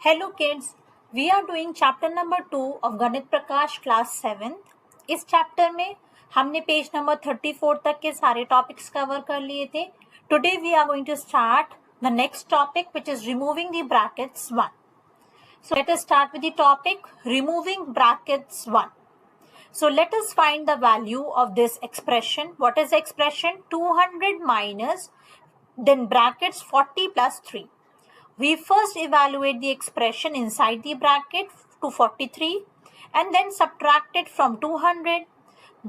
Hello kids, we are doing chapter number 2 of गणित प्रकाश class 7th। इस chapter में हमने पेज नंबर 34 तक के सारे टॉपिक्स कवर कर लिए थे। Today we are going to start the next topic which is removing the brackets 1। So let us start with the topic removing brackets 1. So let us find the value of this expression. What is the expression? 200 minus then brackets 40 plus 3. We first evaluate the expression inside the bracket to 43 and then subtract it from 200.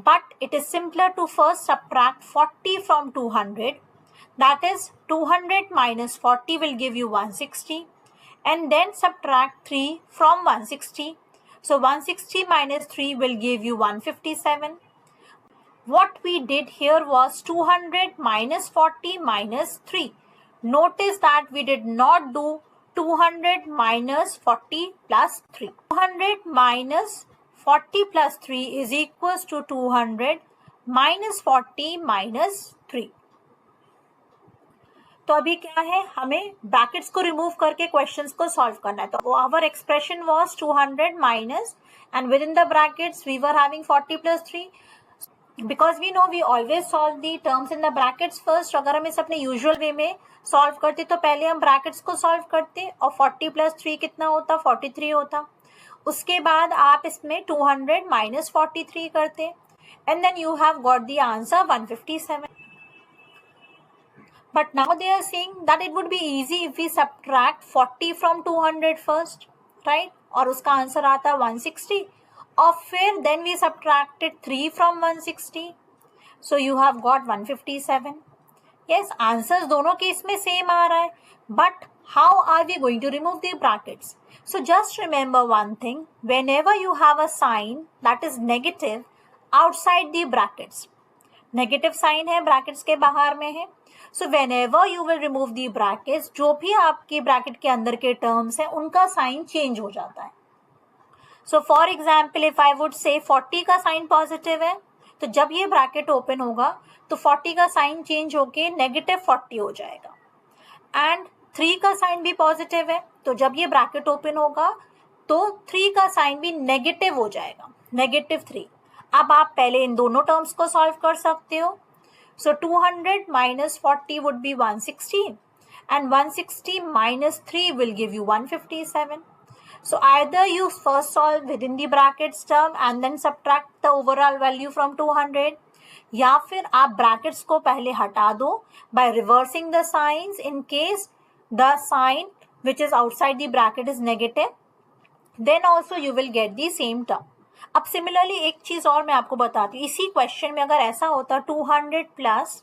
But it is simpler to first subtract 40 from 200. That is 200 minus 40 will give you 160 and then subtract 3 from 160. So 160 minus 3 will give you 157. What we did here was 200 minus 40 minus 3. Notice that we did not do 200 minus 40 plus 3. 200 minus 40 plus 3 is equals to 200 minus 40 minus 3. तो अभी क्या है, हमें brackets को remove करके questions को solve करना है। तो our expression was 200 minus and within the brackets we were having 40 plus 3. Because we know we always solve the terms in the brackets first. अगर हम इसे अपने यूजुअल वे में सॉल्व करते तो पहले हम ब्रैकेट्स को सॉल्व करते और 40 plus 3 कितना होता, 43 होता। उसके बाद आप इसमें 200 minus 43 करते and then you have got the answer 157. But now they are saying that it would be easy if we subtract 40 from 200 first, right? और उसका आंसर आता 160 और फिर then we subtracted 3 from 160. So you have got 157. Yes, answers दोनों case में same आ रहा है. But how are we going to remove the brackets? So just remember one thing. Whenever you have a sign that is negative outside the brackets, negative sign है brackets के बाहर में है, सो whenever you will remove the brackets, जो भी आपकी bracket के अंदर के टर्म्स हैं उनका साइन चेंज हो जाता है. So for example if I would say 40 का साइन पॉजिटिव है तो जब ये ब्रैकेट ओपन होगा तो 40 का साइन चेंज होके नेगेटिव 40 हो जाएगा. एंड 3 का साइन भी पॉजिटिव है तो जब ये ब्रैकेट ओपन होगा तो 3 का साइन भी नेगेटिव हो जाएगा, नेगेटिव 3. अब आप पहले इन दोनों टर्म्स को सॉल्व कर सकते हो. सो 200 minus 40 would be 160 and 160 minus 3 will give you 157. So either you first solve within the brackets term and then subtract the overall value from 200, या फिर आप brackets को पहले हटा दो by reversing the signs in case the sign which is outside the bracket is negative, then also you will get the same term. अब similarly एक चीज और मैं आपको बताती हूँ. इसी क्वेश्चन में अगर ऐसा होता 200 प्लस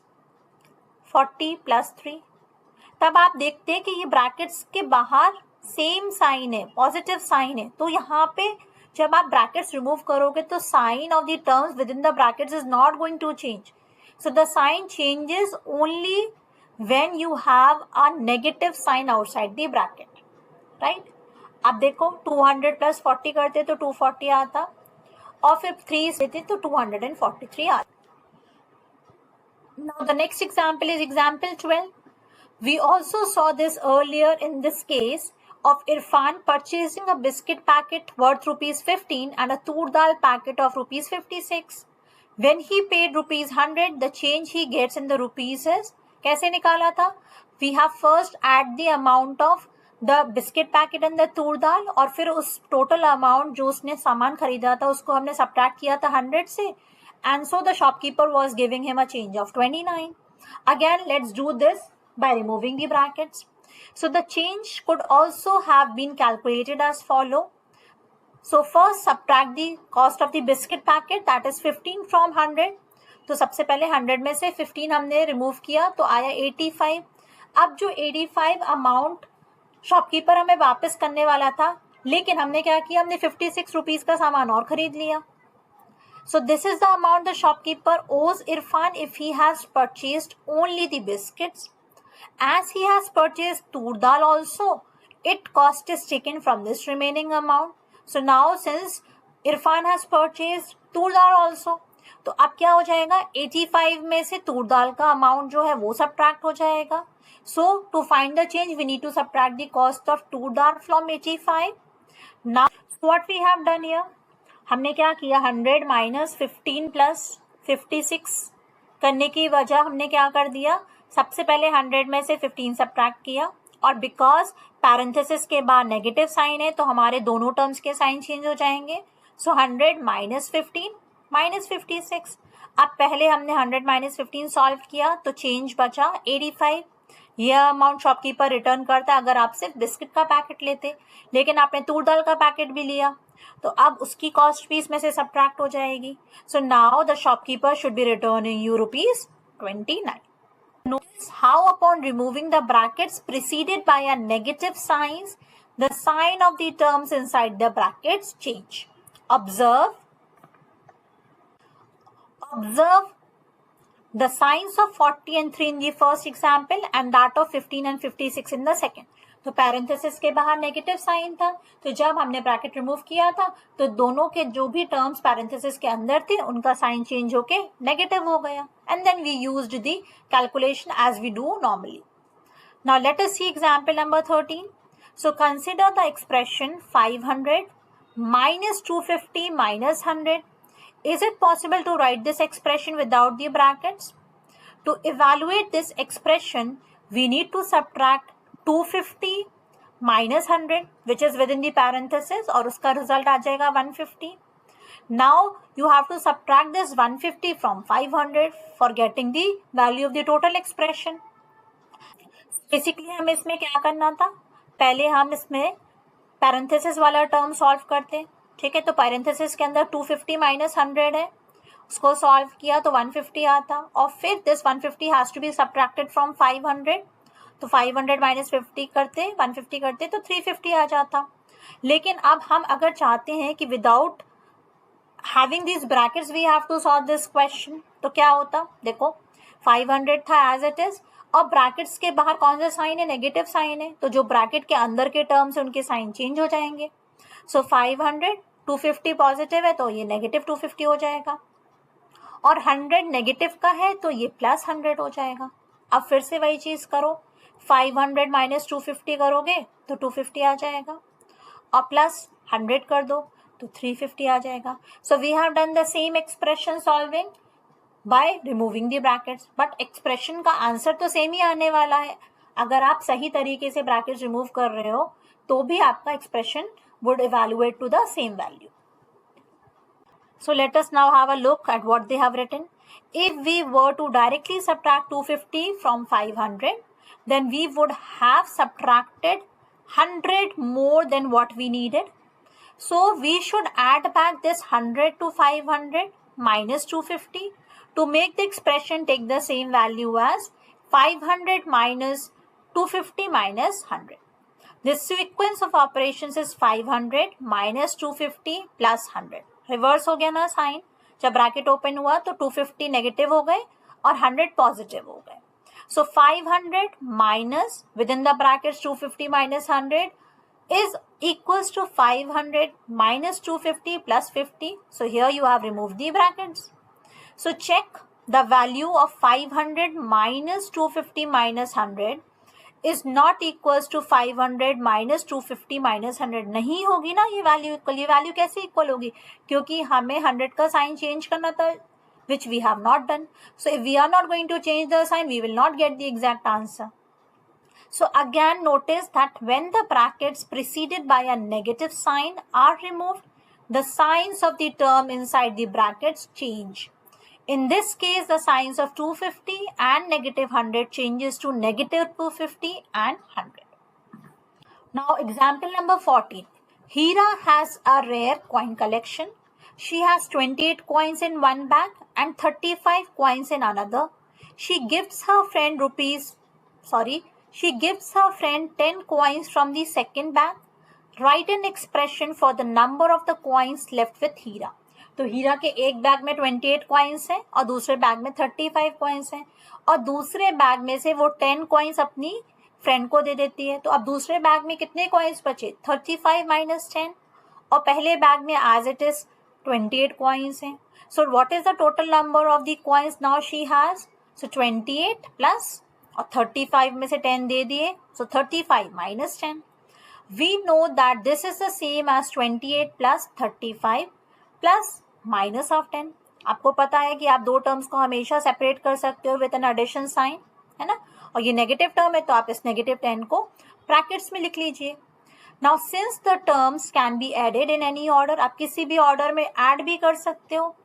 40 प्लस 3, तब आप देखते हैं कि ये ब्रैकेट्स के बाहर सेम साइन है, पॉजिटिव साइन है. तो यहाँ पे जब आप ब्रैकेट्स रिमूव करोगे तो sign of the terms within the brackets is not going to change. So the sign changes only when you have a negative sign outside the bracket, right. अब देखो 200 प्लस 40 करते तो 240 आता और फिर 3 देते तो 243 आता. Now the next example is example 12. We also saw this earlier in this case of Irfan purchasing a biscuit packet worth rupees 15 and a tur dal packet of rupees 56. When he paid rupees 100, the change he gets in the rupees is, कैसे निकाला था? We have first add the amount of the biscuit packet and the tur dal और फिर उस total amount जो उसने सामान खरीदा था उसको हमने subtract किया था 100 से, and so the shopkeeper was giving him a change of 29. Again, let's do this by removing the brackets. So the change could also have been calculated as follow. So first subtract the cost of the biscuit packet, that is 15 from 100. तो सबसे पहले 100 में से 15 हमने remove किया तो आया 85. अब जो 85 अमाउंट शॉपकीपर हमें वापस करने वाला था, लेकिन हमने क्या किया, हमने 56 रुपीज का सामान और खरीद लिया. So this is the amount the shopkeeper owes Irfan if he has purchased only the biscuits. As he has purchased tur dal also, it cost is taken from this remaining amount. So now since Irfan has purchased tur dal also, तो अब क्या हो जाएगा, 85 में से tur dal का amount जो है वो सब्ट्रैक्ट हो जाएगा So to find the change, we need to subtract the cost of 2 dal from 85. Now what we have done here, हमने क्या किया, 100 माइनस 15 प्लस 56 करने की वजह हमने क्या कर दिया, सबसे पहले 100 में से 15 सब्ट्रैक्ट किया, और बिकॉज पैरेंथेसिस के बाद नेगेटिव साइन है तो हमारे दोनों टर्म्स के साइन चेंज हो जाएंगे. सो 100 माइनस 15 माइनस 56. अब पहले हमने 100 माइनस 15 सॉल्व किया तो चेंज बचा 85. यह अमाउंट शॉपकीपर रिटर्न करता अगर आप सिर्फ बिस्किट का पैकेट लेते, लेकिन आपने तूर दाल का पैकेट भी लिया तो अब उसकी कॉस्ट भी इसमें से सब्ट्रैक्ट हो जाएगी. So now the shopkeeper should be returning you ₹29. Notice how upon removing the brackets preceded by a negative signs, the sign of the terms inside the brackets change. Observe the signs of 40 and 3 in the first example and that of 15 and 56 in the second. तो parenthesis के बाहर negative sign था, तो जब हमने bracket remove किया था तो दोनों के जो भी टर्म्स पैरेंथेसिस के अंदर थे उनका साइन चेंज होके नेगेटिव हो गया, and then we used the calculation as we do normally. Now let us see example number 13. So consider the expression 500 minus 250 minus 100. Is it possible to write this expression without the brackets? To evaluate this expression, we need to subtract 250 minus 100 which is within the parenthesis और उसका result आ जाएगा 150. Now you have to subtract this 150 from 500 for getting the value of the total expression. Basically हमें इसमें क्या करना था, पहले हम इसमें पैरेंथेसिस वाला टर्म सॉल्व करते. ठीक है, तो पैरेंथेसिस के अंदर 250 माइनस 100 है, उसको सॉल्व किया तो 150 आता, और फिर this 150 has to be subtracted from 500. तो 500 माइनस 50 करते 150 करते तो 350 आ जाता. लेकिन अब हम अगर चाहते हैं कि without having this brackets we have to solve this question, तो क्या होता, देखो 500 था एज इट इज, और ब्रैकेट्स के बाहर कौन सा साइन है, नेगेटिव साइन है, तो जो ब्रैकेट के अंदर के टर्म्स है उनके साइन चेंज हो जाएंगे. सो 500 250 पॉजिटिव है तो ये नेगेटिव 250 हो जाएगा, और 100 नेगेटिव का है तो ये प्लस 100 हो जाएगा. अब फिर से वही चीज करो, 500 माइनस 250 करोगे तो 250 आ जाएगा, और प्लस 100 कर दो तो 350 आ जाएगा. So we have done the same expression solving by removing the brackets, but expression का आंसर तो सेम ही आने वाला है. अगर आप सही तरीके से ब्रैकेट्स रिमूव कर रहे हो तो भी आपका expression would evaluate to the same value. So let us now have a look at what they have written. If we were to directly subtract 250 from 500, then we would have subtracted 100 more than what we needed. So we should add back this 100 to 500 minus 250 to make the expression take the same value as 500 minus 250 minus 100. This sequence of operations is 500 minus 250 plus 100. Reverse हो गया ना sign, जब bracket open हुआ तो 250 negative हो गए और 100 positive हो गए. सो 500 minus with in the brackets 250 minus 100 is equals to 500 minus 250 plus 50. So here you have removed the brackets. So check the value of 500 minus 250 minus 100 is not equals to 500 minus 250 minus 100. नहीं होगी ना ये value equal. ये value कैसे equal होगी, क्योंकि हमें 100 का साइन चेंज करना था which we have not done. So if we are not going to change the sign, we will not get the exact answer. So again notice that when the brackets preceded by a negative sign are removed, the signs of the term inside the brackets change. In this case, the signs of 250 and negative 100 changes to negative 250 and 100. Now example number 14. Hira has a rare coin collection. She has 28 coins in one bag and 35 coins in another. She gives her friend 10 coins from the second bag. Write an expression for the number of the coins left with Hira. तो हीरा के एक bag में 28 coins हैं और दूसरे bag में 35 coins हैं, और दूसरे बैग में से वो 10 कॉइन्स अपनी फ्रेंड को दे देती है. तो अब दूसरे बैग में कितने कॉइन्स बचे, 35 माइनस 10, और पहले बैग में एज इट इज 28 कॉइन्स हैं. So what is the total number of the coins now she has, so 28 plus और 35 में से 10 दे दिए, सो 35 minus 10. We know that this is the same as 28 plus 35 plus minus of 10. आपको पता है कि आप दो टर्म्स को हमेशा सेपरेट कर सकते हो विद एन एडिशन साइन, है ना, और ये नेगेटिव टर्म है तो आप इस नेगेटिव 10 को ब्रैकेट्स में लिख लीजिए. Now since the terms can be added in any order, आप किसी भी ऑर्डर में ऐड भी कर सकते हो.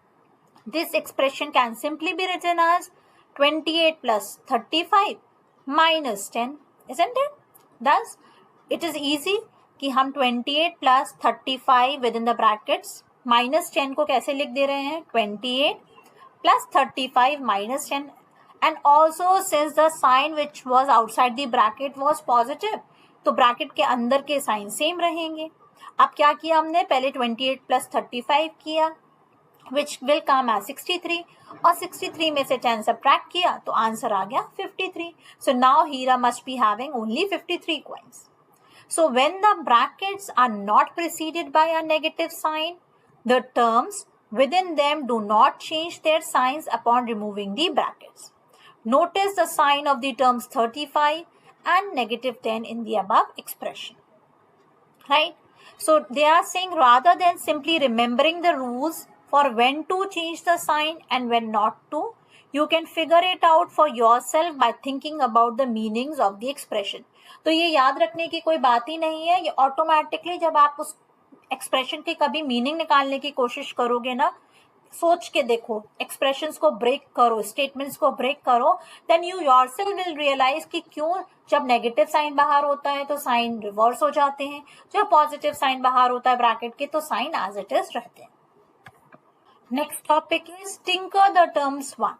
This expression can simply be written as 28 plus 35 minus 10, isn't it? Thus it is easy कि हम 28 plus 35 within the brackets minus 10 को कैसे लिख दे रहे हैं, 28 plus 35 minus 10. And also since the sign which was outside the bracket was positive, तो bracket के अंदर के साइन सेम रहेंगे. अब क्या किया हमने, पहले 28 plus 35 किया which will come as 63, और 63 में से 10 subtract किया तो आंसर आ गया 53. So now Hira must be having only 53 coins. So when the brackets are not preceded by a negative sign, the terms within them do not change their signs upon removing the brackets. Notice the sign of the terms 35 and negative 10 in the above expression. Right? So they are saying rather than simply remembering the rules for when to change the sign and when not to, you can figure it out for yourself by thinking about the meanings of the expression. तो ये याद रखने की कोई बात ही नहीं है, ये ऑटोमेटिकली जब आप उस एक्सप्रेशन की कभी मीनिंग निकालने की कोशिश करोगे ना, सोच के देखो, एक्सप्रेशंस को ब्रेक करो, स्टेटमेंट्स को ब्रेक करो, then you yourself will realize कि क्यों जब नेगेटिव साइन बाहर होता है तो साइन रिवर्स हो जाते हैं, जब पॉजिटिव साइन बाहर होता है ब्रैकेट के तो साइन एज इट इज रहते हैं. Next topic is tinker the terms 1.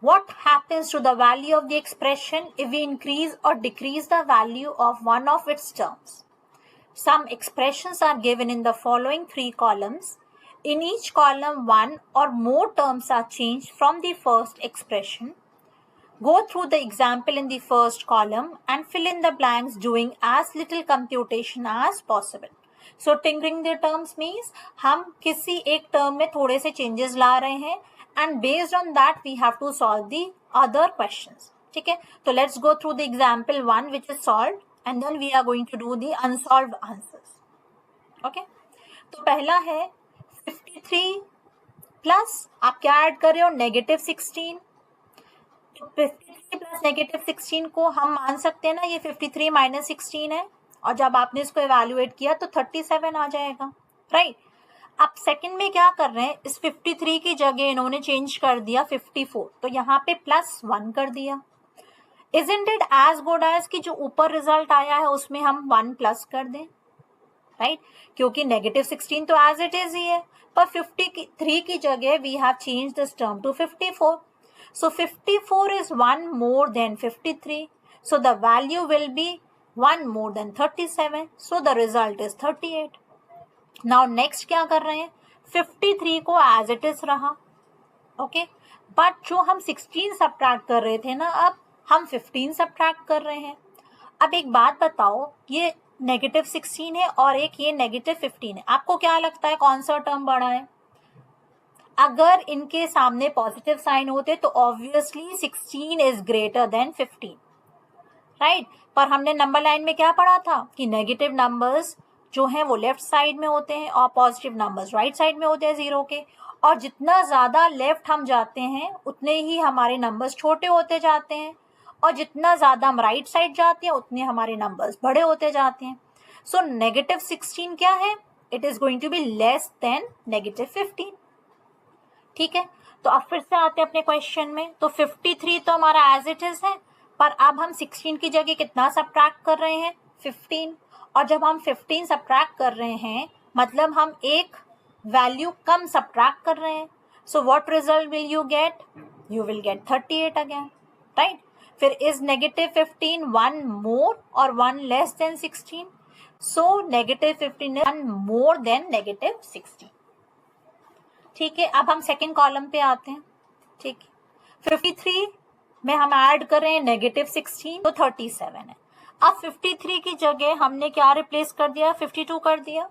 What happens to the value of the expression if we increase or decrease the value of one of its terms? Some expressions are given in the following 3 columns. In each column, one or more terms are changed from the first expression. Go through the example in the first column and fill in the blanks doing as little computation as possible. So tinkering the terms means हम किसी एक term में थोड़े से changes ला रहे हैं and based on that we have to solve the other questions. ठीक है, तो let's go through the example 1 which is solved and then we are going to do the unsolved answers. Okay, तो पहला है 53 plus आप क्या add कर रहे हो, नेगेटिव 16. 53 प्लस नेगेटिव 16 को हम मान सकते हैं ना ये 53 माइनस 16 है, और जब आपने इसको इवेल्युएट किया तो 37 आ जाएगा. राइट, अब सेकंड में क्या कर रहे हैं, इस 53 की जगह इन्होंने चेंज कर दिया 54, तो यहाँ पे प्लस 1 कर दिया. Isn't it as good as कि जो ऊपर रिजल्ट आया है उसमें हम 1 प्लस कर दें, राइट, क्योंकि नेगेटिव 16 तो एज इट इज ही है, पर 53 की जगह we have change this term to 54. So 54 is 1 more than 53. So the value will be 1 more than 37. So the result is 38. Now next क्या कर रहे हैं, 53 को as it is रहा, ओके, बट जो हम 16 सब्ट्रैक्ट कर रहे थे ना, अब हम 15 सब्ट्रैक्ट कर रहे हैं. अब एक बात बताओ, ये नेगेटिव 16 है और एक ये नेगेटिव 15 है, आपको क्या लगता है कौन सा टर्म बड़ा है? अगर इनके सामने पॉजिटिव साइन होते तो obviously 16 is greater than 15, right, पर हमने नंबर लाइन में क्या पढ़ा था कि नेगेटिव नंबर्स जो हैं वो लेफ्ट साइड में होते हैं और पॉजिटिव नंबर्स राइट साइड में होते हैं जीरो के, और जितना ज़्यादा लेफ्ट हम जाते हैं उतने ही हमारे नंबर्स छोटे होते जाते हैं, और जितना ज़्यादा हम राइट साइड जाते हैं उतने हमारे नंबर्स बड़े होते जाते हैं. सो नेगेटिव 16 क्या है, it is going to be less than negative 15. ठीक है, तो अब फिर से आते हैं अपने क्वेश्चन में. तो 53 तो हमारा एज इट इज है, पर अब हम 16 की जगह कितना सब्ट्रैक्ट कर रहे हैं, 15, और जब हम 15 सब्ट्रैक्ट कर रहे हैं मतलब हम एक वैल्यू कम सब्ट्रैक्ट कर रहे हैं. So what result will you get, you will get 38 again, right. फिर इज नेगेटिव 15 1 मोर और 1 less than 16, so negative 15 is 1 more than negative 16. ठीक है, अब हम सेकेंड कॉलम पे आते हैं. ठीक है, 53 में हम ऐड कर रहे हैं नेगेटिव 16 तो 37 है. अब 53 की जगह हमने क्या रिप्लेस कर दिया, 52 कर दिया.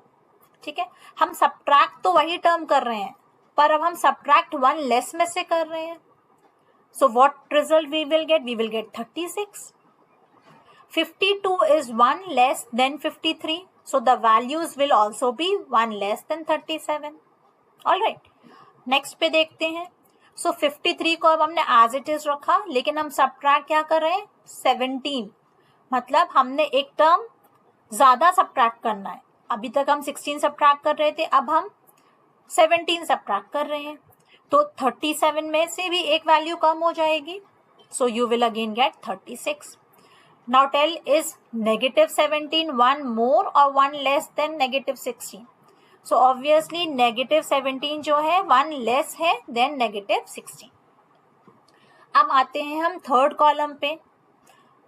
ठीक है, हम सब्ट्रैक्ट तो वही टर्म कर रहे हैं, पर अब हम सब्ट्रैक्ट 1 लेस में से कर रहे हैं, So what result we will get? We will get 36. 52 is 1 less than 53. So the values will also be 1 less than 37. Alright. Next पे देखते हैं. सो 53 को अब हमने एज इट इज रखा, लेकिन हम सबट्रैक्ट क्या कर रहे हैं? 17. मतलब हमने एक टर्म ज्यादा सबट्रैक्ट करना है. अभी तक हम 16 सबट्रैक्ट कर रहे थे, अब हम 17 सबट्रैक्ट कर रहे हैं. तो 37 में से भी एक वैल्यू कम हो जाएगी. So you will again get 36. Now tell, is -17 1 more और 1 लेस देन -16? सो ऑब्वियसली -17 जो है 1 लेस है देन -16. अब आते हैं हम थर्ड कॉलम पे.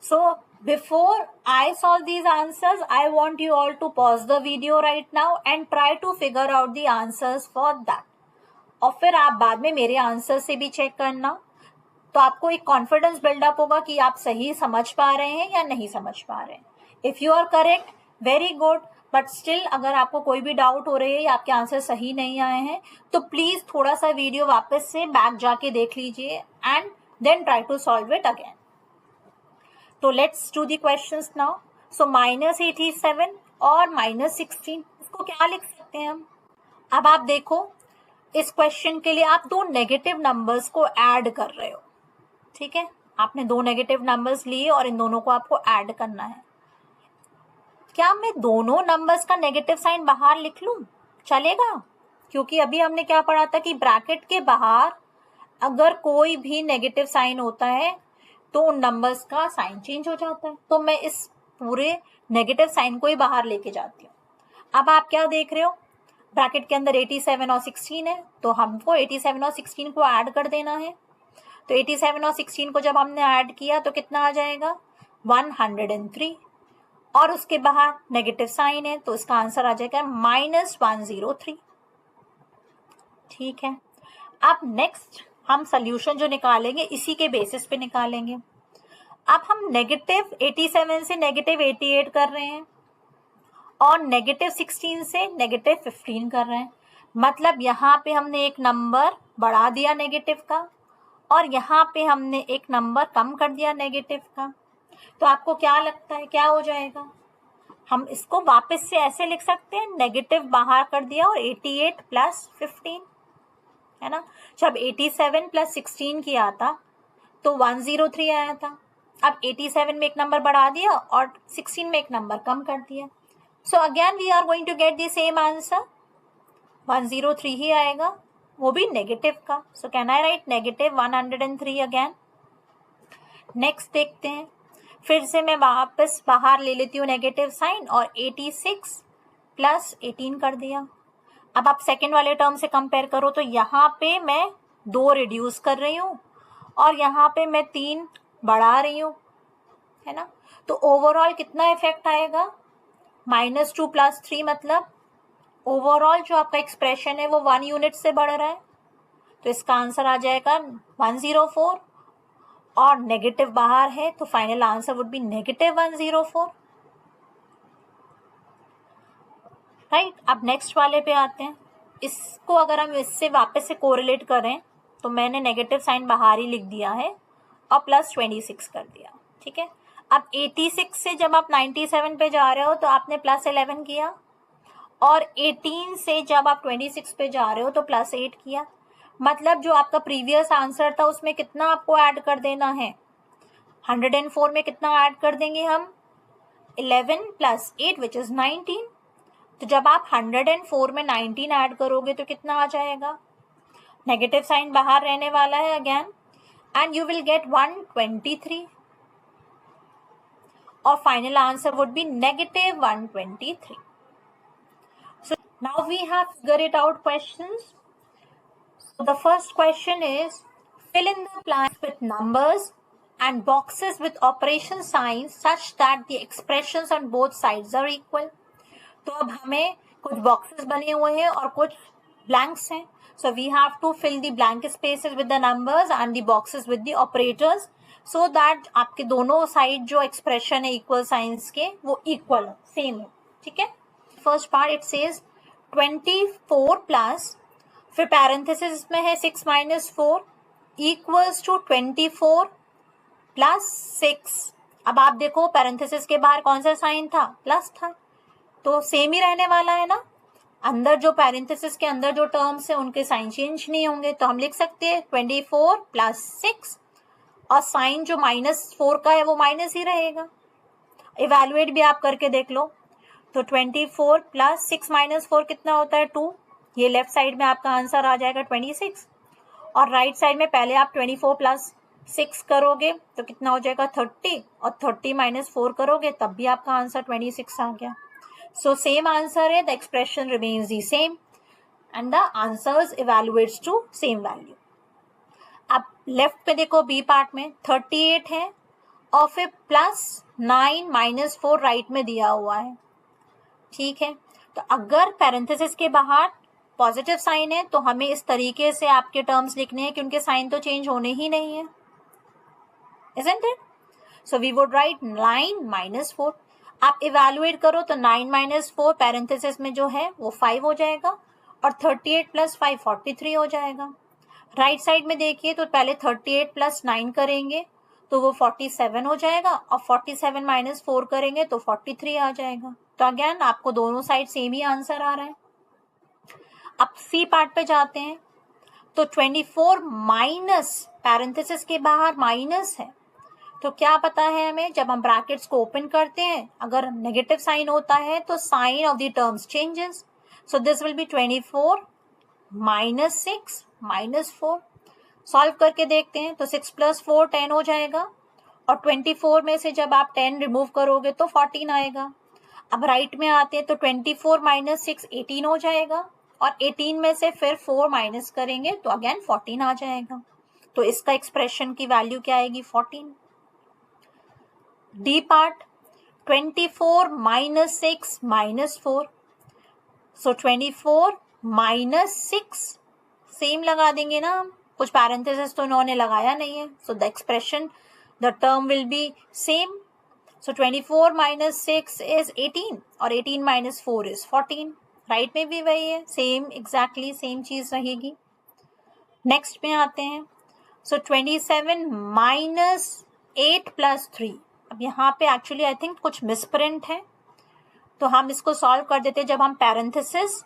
So before I solve these answers, I want you all to pause the video right now and try to figure out the answers for that. और फिर आप बाद में मेरे आंसर से भी चेक करना, तो आपको एक कॉन्फिडेंस बिल्डअप होगा कि आप सही समझ पा रहे हैं या नहीं समझ पा रहे हैं. If you are correct, very good. But still अगर आपको कोई भी डाउट हो रही है या आपके आंसर सही नहीं आए हैं, तो प्लीज थोड़ा सा वीडियो वापस से बैक जाके देख लीजिए and then try to solve it again. तो let's do the questions now. So -87 और -16, इसको क्या लिख सकते हैं हम? अब आप देखो, इस क्वेश्चन के लिए आप दो नेगेटिव नंबर्स को ऐड कर रहे हो. ठीक है, आपने दो नेगेटिव नंबर्स लिए और इन दोनों को आपको ऐड करना है. क्या मैं दोनों नंबर्स का नेगेटिव साइन बाहर लिख लूं? चलेगा? क्योंकि अभी हमने क्या पढ़ा था कि ब्रैकेट के बाहर अगर कोई भी नेगेटिव साइन होता है तो उन नंबर्स का साइन चेंज हो जाता है. तो मैं इस पूरे नेगेटिव साइन को ही बाहर लेके जाती हूँ. अब आप क्या देख रहे हो? ब्रैकेट के अंदर 87 और 16 है, तो हमको 87 और 16 को ऐड कर देना है. तो 87 और 16 को जब हमने ऐड किया तो कितना आ जाएगा? 103. और उसके बाहर नेगेटिव साइन है, तो इसका आंसर आ जाएगा -103. ठीक है. अब नेक्स्ट हम सोल्यूशन जो निकालेंगे इसी के बेसिस पे निकालेंगे. अब हम -87 से -88 कर रहे हैं और -16 से -15 कर रहे हैं. मतलब यहाँ पे हमने एक नंबर बढ़ा दिया नेगेटिव का और यहाँ पे हमने एक नंबर कम कर दिया नेगेटिव का. तो आपको क्या लगता है क्या हो जाएगा? हम इसको वापस से ऐसे लिख सकते हैं, नेगेटिव बाहर कर दिया और 88 + 15, है ना. जब 87 + 16 किया था तो 103 आया था. अब 87 में एक नंबर बढ़ा दिया और 16 में एक नंबर कम कर दिया. So again we are going to get the same answer, 103 ही आएगा, वो भी नेगेटिव का. So can I write -103 again. Next देखते हैं. फिर से मैं वापस बाहर ले लेती हूँ नेगेटिव साइन और 86 + 18 कर दिया. अब आप सेकेंड वाले टर्म से कंपेयर करो तो यहाँ पे मैं 2 रिड्यूस कर रही हूँ और यहाँ पे मैं 3 बढ़ा रही हूँ, है ना. तो ओवरऑल कितना इफेक्ट आएगा? -2 + 3, मतलब ओवरऑल जो आपका एक्सप्रेशन है वो 1 यूनिट से बढ़ रहा है. तो इसका आंसर आ जाएगा 104 और नेगेटिव बाहर है, तो final answer would B -104. Right. अब नेक्स्ट वाले पे आते हैं. इसको अगर हम इससे वापस से कोरिलेट करें तो मैंने नेगेटिव साइन बाहर ही लिख दिया है और +26 कर दिया. ठीक है. अब 86 से जब आप 97 पे जा रहे हो तो आपने +11 किया और 18 से जब आप 26 पे जा रहे हो तो +8 किया. मतलब जो आपका प्रीवियस आंसर था उसमें कितना आपको ऐड कर देना है? 104 में कितना ऐड कर देंगे हम? 11 + 8 विच इज 19. तो जब आप 104 में 19 ऐड करोगे तो कितना आ जाएगा? नेगेटिव साइन बाहर रहने वाला है again and you will get 123 और final answer would B -123. So now we have figured it out questions. So the first question is, fill in the blanks with numbers and boxes with operation signs such that the expressions on both sides are equal. तो अब हमें कुछ boxes बने हुए हैं और कुछ blanks हैं. So we have to fill the blank spaces with the numbers and the boxes with the operators so that आपके दोनों साइड जो एक्सप्रेशन है इक्वल साइंस के वो इक्वल हो, सेम हो. ठीक है. First part it says 24 plus, फिर पैरेंथेसिस में है 6 - 4 इक्वल्स टू 24 प्लस 6। अब आप देखो पैरेंथेसिस के बाहर कौन सा साइन था, प्लस था, तो सेम ही रहने वाला है ना। अंदर जो पैरेंथेसिस के अंदर जो टर्म्स है उनके साइन चेंज नहीं होंगे, तो हम लिख सकते हैं 24 प्लस 6 और साइन जो -4 का है वो माइनस ही रहेगा। इवैल्यूएट भी आप करके देख लो, तो 24 प्लस 6 माइनस 4 कितना होता है 2। ये लेफ्ट साइड में आपका आंसर आ जाएगा 26 और राइट साइड में पहले आप 24 प्लस 6 करोगे तो कितना हो जाएगा 30 और 30 माइनस 4 करोगे तब भी आपका आंसर 26 आ गया। सो सेम आंसर है, the expression remains the same and the answers evaluates to same value. अब लेफ्ट पे देखो बी पार्ट में 38 है और फिर +9 माइनस 4 राइट में दिया हुआ है, ठीक है। तो अगर पैरेंथेसिस के बाहर पॉजिटिव साइन है तो हमें इस तरीके से आपके टर्म्स लिखने हैं कि उनके साइन तो चेंज होने ही नहीं है, isn't it? So we would write 9 minus 4। आप इवैल्यूएट करो तो 9 माइनस 4 पैरेंथेसिस में जो है वो 5 हो जाएगा और 38 प्लस 5 43 हो जाएगा। राइट साइड में देखिए तो पहले 38 प्लस 9 करेंगे तो वो 47 हो जाएगा और 47 माइनस 4 करेंगे तो 43 आ जाएगा। तो अगेन आपको दोनों साइड सेम ही आंसर आ रहा है। अब सी पार्ट पे जाते हैं तो 24 माइनस पैरेंथेसिस के बाहर माइनस है, तो क्या पता है हमें, जब हम ब्रैकेट्स को ओपन करते हैं अगर नेगेटिव साइन होता है तो sign of the terms changes. So this will be 24 minus 6 minus 4। Solve करके देखते हैं तो 6 प्लस 4 10 हो जाएगा और 24 में से जब आप 10 रिमूव करोगे तो 14 आएगा। अब राइट में आते हैं तो 24 माइनस 6 18 हो जाएगा और 18 में से फिर 4 माइनस करेंगे तो अगेन 14 आ जाएगा। तो इसका एक्सप्रेशन की वैल्यू क्या आएगी 14। डी पार्ट 24 माइनस 6 माइनस 4, सो 24 माइनस 6 सेम लगा देंगे ना हम, कुछ पैरेंथेसिस तो उन्होंने लगाया नहीं है, so the expression the term will be same. So 24 minus 6 is 18 और 18 माइनस 4 इज 14। राइट में भी वही है, सेम एग्जैक्टली सेम चीज रहेगी। नेक्स्ट में आते हैं, सो 27 माइनस 8 प्लस 3। अब यहाँ पे एक्चुअली आई थिंक कुछ मिसप्रिंट है तो हम इसको सॉल्व कर देते हैं। जब हम पैरेंथेसिस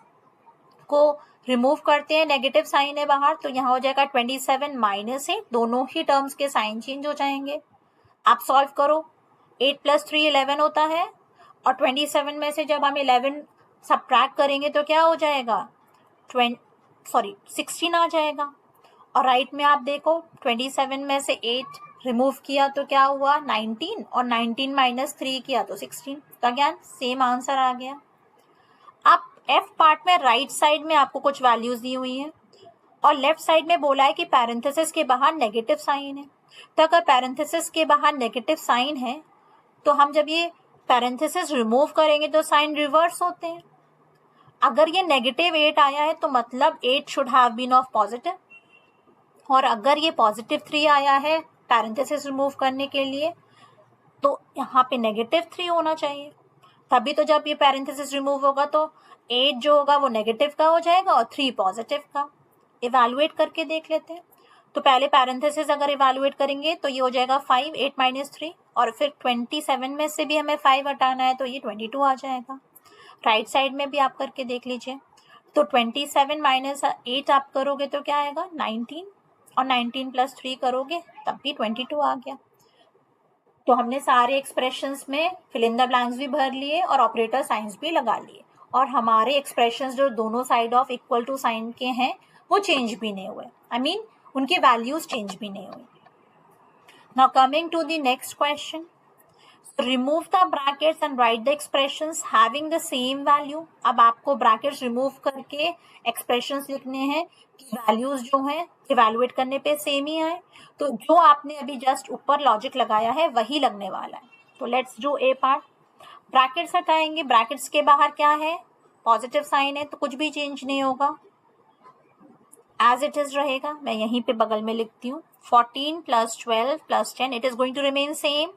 को रिमूव करते हैं नेगेटिव साइन है बाहर तो यहाँ हो जाएगा 27 माइनस 8, दोनों ही टर्म्स के साइन चेंज हो जाएंगे। आप सॉल्व करो, 8 प्लस 3 11 होता है और 27 में से जब हम 11 सब्ट्रैक्ट करेंगे तो क्या हो जाएगा 16 आ जाएगा। और राइट में आप देखो 27 में से 8 रिमूव किया तो क्या हुआ 19 और 19 माइनस 3 किया तो 16, तो अगेन सेम आंसर आ गया। अब एफ पार्ट में राइट साइड में आपको कुछ वैल्यूज दी हुई हैं और लेफ्ट साइड में बोला है कि पैरेंथेसिस के बाहर नेगेटिव साइन है। तो अगर पैरेंथेसिस के बाहर नेगेटिव साइन है तो हम जब ये पैरेंथेसिस रिमूव करेंगे तो साइन रिवर्स होते हैं। अगर ये नेगेटिव 8 आया है तो मतलब 8 should have been of positive, और अगर ये पॉजिटिव 3 आया है पैरेंथेसिस रिमूव करने के लिए तो यहाँ पे नेगेटिव 3 होना चाहिए, तभी तो जब ये पैरेंथेसिस रिमूव होगा तो 8 जो होगा वो नेगेटिव का हो जाएगा और 3 पॉजिटिव का। इवैल्यूएट करके देख लेते हैं, तो पहले पैरेंथेसिस अगर इवैल्यूएट करेंगे तो ये हो जाएगा 5 8 माइनस 3 और फिर 27 में से भी हमें 5 हटाना है तो ये 22 आ जाएगा। राइट साइड में भी आप करके देख लीजिए, तो 27 माइनस 8 आप करोगे तो क्या आएगा 19 और 19 प्लस 3 करोगे तब भी 22 आ गया। तो हमने सारे एक्सप्रेशंस में फिल इन द ब्लैंक्स भी भर लिए और ऑपरेटर साइंस भी लगा लिए और हमारे एक्सप्रेशंस जो दोनों side of equal to sign के हैं वो चेंज भी नहीं हुए, आई मीन उनके वैल्यूज चेंज भी नहीं हुए। Now coming to the next question, remove the brackets and write the expressions having the same value. अब आपको ब्रैकेट्स रिमूव करके एक्सप्रेशंस लिखने हैं कि वैल्यूज जो हैं इवैल्यूएट करने पे सेम ही आए, तो जो आपने अभी जस्ट ऊपर लॉजिक लगाया है वही लगने वाला है। तो let's do a part. Brackets हटाएंगे, ब्रैकेट्स के बाहर क्या है पॉजिटिव साइन है तो कुछ भी चेंज नहीं होगा, एज इट इज रहेगा। मैं यहीं पे बगल में लिखती हूँ 14 plus 12 plus 10 it is going to remain same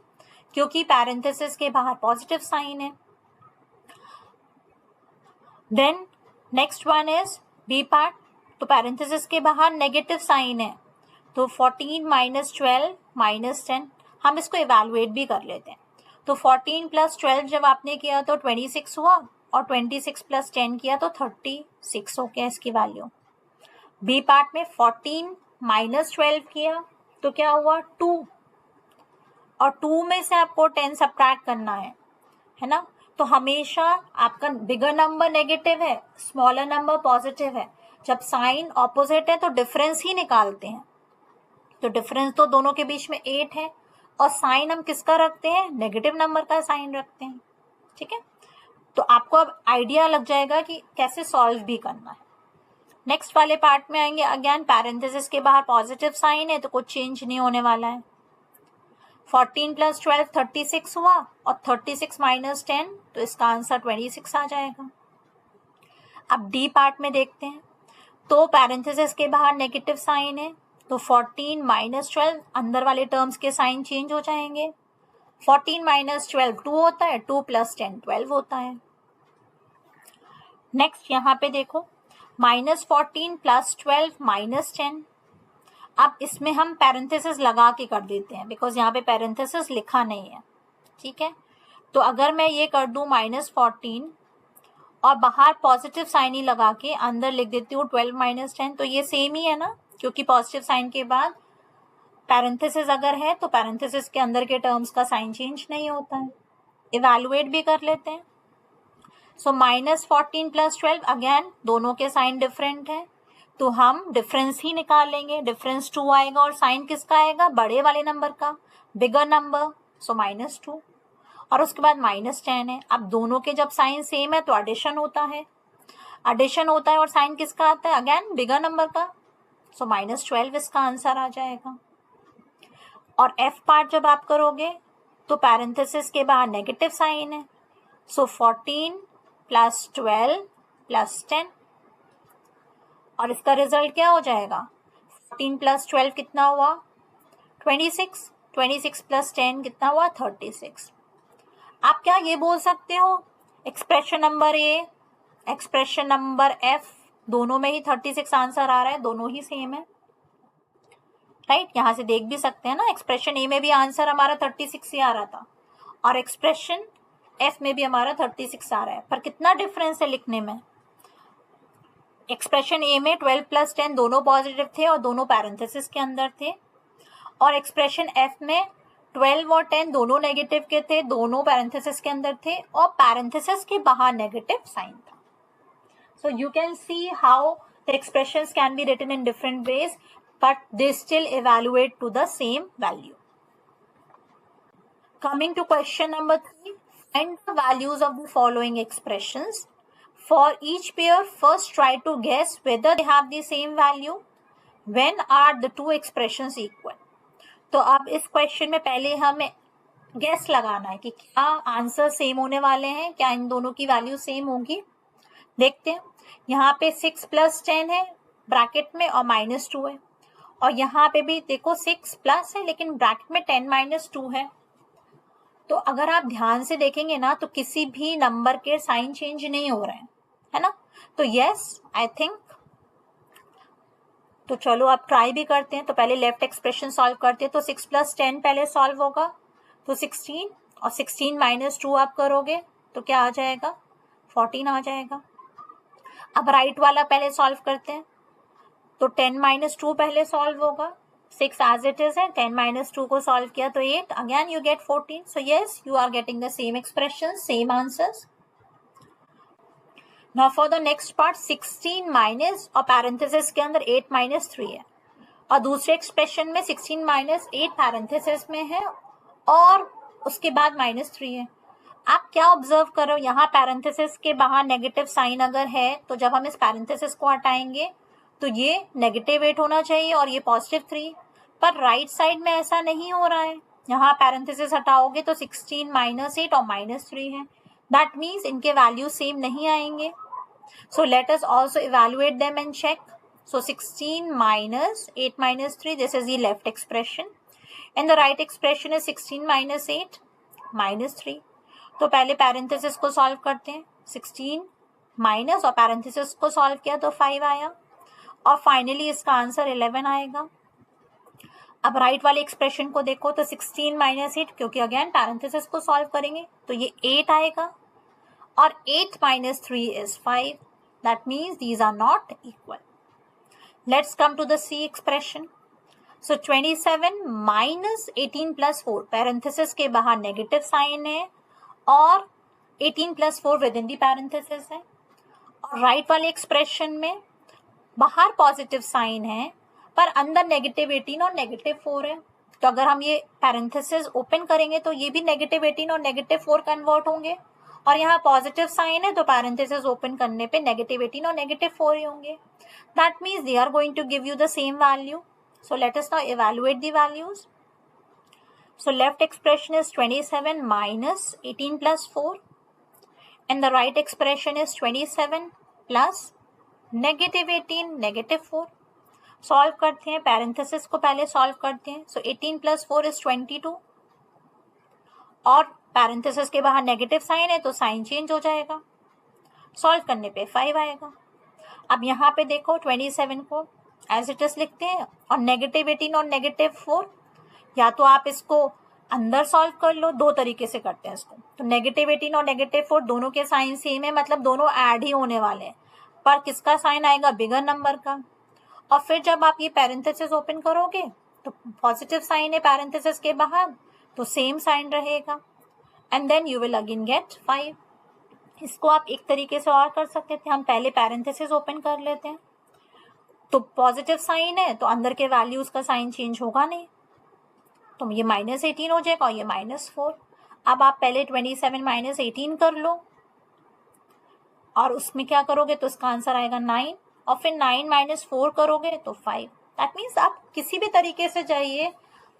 क्योंकि पैरेंथेसिस के बाहर पॉजिटिव साइन है। Then next one is B part, तो पैरेंथेसिस के बाहर नेगेटिव साइन है तो 14 माइनस 12 माइनस 10, हम इसको इवेलुएट भी कर लेते हैं। तो 14 प्लस 12 जब आपने किया तो 26 हुआ, और 26 प्लस 10 किया तो 36 हो गया इसकी वैल्यू। बी पार्ट में 14 माइनस 12 किया तो क्या हुआ 2, और 2 में से आपको 10 सब्ट्रैक्ट करना है ना। तो हमेशा आपका बिगर नंबर नेगेटिव है, स्मॉलर नंबर पॉजिटिव है, जब साइन ऑपोजिट है तो डिफरेंस ही निकालते हैं। तो डिफरेंस तो दोनों के बीच में 8 है, और साइन हम किसका रखते हैं, नेगेटिव नंबर का साइन रखते हैं। ठीक है, तो आपको अब आइडिया लग जाएगा कि कैसे सॉल्व भी करना है। नेक्स्ट वाले पार्ट में आएंगे। अगेन पैरेंथेसिस के बाहर पॉजिटिव साइन है तो कुछ चेंज नहीं होने वाला है। 14 प्लस 12 36 हुआ, और 36 माइनस 10 तो इसका आंसर 26 आ जाएगा। अब डी पार्ट में देखते हैं। तो पैरेंथेसिस के बाहर नेगेटिव साइन है, तो 14 माइनस 12 अंदर वाले टर्म्स के साइन चेंज हो जाएंगे। 14 माइनस 12 2 होता है, 2 प्लस 10 12 होता है। नेक्स्ट यहाँ पे देखो, माइनस 14 प्लस 12 माइनस 10। अब इसमें हम पैरेंथेसिस लगा के कर देते हैं, बिकॉज यहाँ पे पैरेंथेसिस लिखा नहीं है। ठीक है, तो अगर मैं ये कर दूं माइनस 14 और बाहर पॉजिटिव साइन ही लगा के अंदर लिख देती हूँ 12 माइनस 10, तो ये सेम ही है ना, क्योंकि पॉजिटिव साइन के बाद पैरेंथेसिस अगर है तो पैरेंथेसिस के अंदर के टर्म्स का साइन चेंज नहीं होता है। इवैल्यूएट भी कर लेते हैं। सो माइनस 14 प्लस 12 अगेन दोनों के साइन डिफरेंट है, तो हम डिफरेंस ही निकालेंगे। डिफरेंस 2 आएगा, और साइन किसका आएगा, बड़े वाले नंबर का, बिगर नंबर, सो माइनस 2। और उसके बाद माइनस 10 है। अब दोनों के जब साइन सेम है तो एडिशन होता है, और साइन किसका आता है, अगेन बिगर नंबर का, सो माइनस 12 इसका आंसर आ जाएगा। और एफ पार्ट जब आप करोगे तो पैरेंथेसिस के बाहर नेगेटिव साइन है, सो 14 प्लस 12 प्लस 10, और इसका रिजल्ट क्या हो जाएगा, 14 प्लस 12 कितना हुआ 26, 26 प्लस 10 कितना हुआ 36। आप क्या ये बोल सकते हो, expression number A, expression number F, दोनों में ही 36 आंसर आ रहा है, दोनों ही सेम है, राइट। यहाँ से देख भी सकते हैं ना, एक्सप्रेशन ए में भी आंसर हमारा 36 ही आ रहा था, और एक्सप्रेशन एफ में भी हमारा 36 आ रहा है, पर कितना डिफरेंस है लिखने में। एक्सप्रेशन ए में 12 प्लस 10 दोनों पॉजिटिव थे और दोनों पैरेंथेसिस के अंदर थे, और एक्सप्रेशन एफ में 12 और 10 दोनों नेगेटिव के थे, दोनों पैरेंथेसिस के अंदर थे, और पैरेंथेसिस के बाहर नेगेटिव साइन था। So you can see how the expressions can be written in different ways, but they still evaluate to the same value. Coming to question number 3, find the values of the following expressions. For each pair, first try to guess whether they have the same value. When are the two expressions equal? तो अब इस question में पहले हमें guess लगाना है कि क्या आंसर सेम होने वाले हैं, क्या इन दोनों की वैल्यू सेम होगी। देखते हैं, यहाँ पे 6 प्लस 10 है ब्रैकेट में, और माइनस 2 है, और यहाँ पे भी देखो 6 प्लस है लेकिन ब्रैकेट में 10 माइनस 2 है। तो अगर आप ध्यान से देखेंगे ना तो किसी भी नंबर के साइन चेंज नहीं हो रहे हैं, है ना। तो यस आई थिंक, तो चलो आप ट्राई भी करते हैं। तो पहले लेफ्ट एक्सप्रेशन सॉल्व करते हैं, तो 6 प्लस 10 पहले सॉल्व होगा तो 16, और 16 माइनस 2 आप करोगे तो क्या आ जाएगा 14 आ जाएगा। अब राइट वाला पहले सॉल्व करते हैं, तो 10 माइनस 2 पहले सॉल्व होगा, 6 एज इट इज है, 10 माइनस 2 को सॉल्व किया तो 8, again you get 14। So yes, you are getting the same expression, same answers. Now for the next part, 16 minus, और पैरेंथेसिस के अंदर 8 माइनस 3 है, और दूसरे एक्सप्रेशन में 16 माइनस 8 पैरेंथेसिस में है और उसके बाद माइनस 3 है। आप क्या ऑब्जर्व करो, यहाँ पैरेंथेसिस के बाहर नेगेटिव साइन अगर है तो जब हम इस पैरेंथेसिस को हटाएंगे तो ये नेगेटिव 8 होना चाहिए और ये पॉजिटिव 3, पर राइट साइड में ऐसा नहीं हो रहा है। यहाँ पैरेंथेसिस हटाओगे तो 16 माइनस 8 और माइनस 3 है, दैट मीन्स इनके वैल्यू सेम नहीं आएंगे। So let us also evaluate them and check. So 16 minus 8 minus 3, this is the left expression, and the right expression is 16 minus 8 minus 3। तो पहले पैरेंथेसिस को solve करते हैं, 16 माइनस और पैरेंथेसिस को सॉल्व किया तो 5 आया, और फाइनली इसका आंसर 11 आएगा। अब राइट वाले एक्सप्रेशन को देखो तो 16 माइनस 8, क्योंकि अगेन पैरेंथेसिस को सॉल्व करेंगे तो ये 8 आएगा और 8 minus 3 is 5. That means these are not equal. Let's come to the C expression. So 27 minus 18 plus 4, parenthesis के बाहर नेगेटिव साइन है और 18 plus 4 within the parenthesis है. और राइट वाले एक्सप्रेशन में बाहर पॉजिटिव साइन है पर अंदर नेगेटिव 18 और नेगेटिव 4 है. तो अगर हम ये पैरेंथेसिस ओपन करेंगे तो ये भी नेगेटिव 18 और नेगेटिव 4 कन्वर्ट होंगे, और यहाँ पॉजिटिव साइन है तो पैरेंथेसिस ओपन करने पे नेगेटिव 18 और नेगेटिव 4 ही होंगे. That means they are going to give you the same value. So let us now evaluate the values. So left expression is 27 minus 18 plus 4 and the right expression is 27 plus negative 18 negative 4. Solve करते हैं, parenthesis को पहले solve करते हैं. सो 18 plus 4 is 22 और parenthesis के बाहर negative sign है तो साइन चेंज हो जाएगा. सॉल्व करने पे 5 आएगा. अब यहाँ पे देखो 27 को एज इट इज लिखते हैं और नेगेटिव 18 और नेगेटिव 4, या तो आप इसको अंदर सॉल्व कर लो, दो तरीके से करते हैं इसको. तो नेगेटिव 18 और नेगेटिव 4 दोनों के साइन सेम है, मतलब दोनों ऐड ही होने वाले हैं, पर किसका साइन आएगा, बिगर नंबर का. और फिर जब आप ये पैरेंथेसिस ओपन करोगे तो पॉजिटिव साइन है पैरेंथेसिस के बाहर तो सेम साइन रहेगा and then you will again get 5. इसको आप एक तरीके से और कर सकते थे. हम पहले पैरेंथेसिस ओपन कर लेते हैं, तो पॉजिटिव साइन है तो अंदर के वैल्यूज का साइन चेंज होगा नहीं, तो ये माइनस 18 हो जाएगा और ये माइनस 4. अब आप पहले 27 माइनस 18 कर लो और उसमें क्या करोगे तो इसका आंसर आएगा 9, और फिर 9 माइनस 4 करोगे तो 5. दैट मीन्स आप किसी भी तरीके से जाइए,